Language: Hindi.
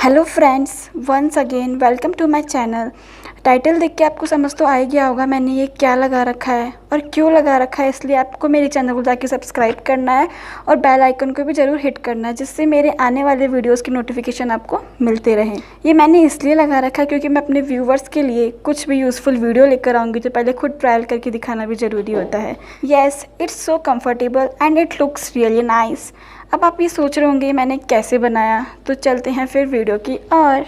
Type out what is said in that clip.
Hello friends, once again welcome to my channel. Title देख के आपको समझ तो आ ही गया होगा मैंने ये क्या लगा रखा है और क्यों लगा रखा है। इसलिए आपको मेरे चैनल को जाके सब्सक्राइब करना है और बेल आइकन को भी ज़रूर हिट करना है, जिससे मेरे आने वाले वीडियोस की नोटिफिकेशन आपको मिलते रहें। ये मैंने इसलिए लगा रखा है क्योंकि मैं अपने व्यूवर्स के लिए कुछ भी यूज़फुल वीडियो लेकर आऊँगी तो पहले खुद ट्रायल करके दिखाना भी ज़रूरी होता है। Yes, it's so comfortable and it looks really nice. अब आप ये सोच रहे होंगे मैंने कैसे बनाया, तो चलते हैं फिर वीडियो की ओर।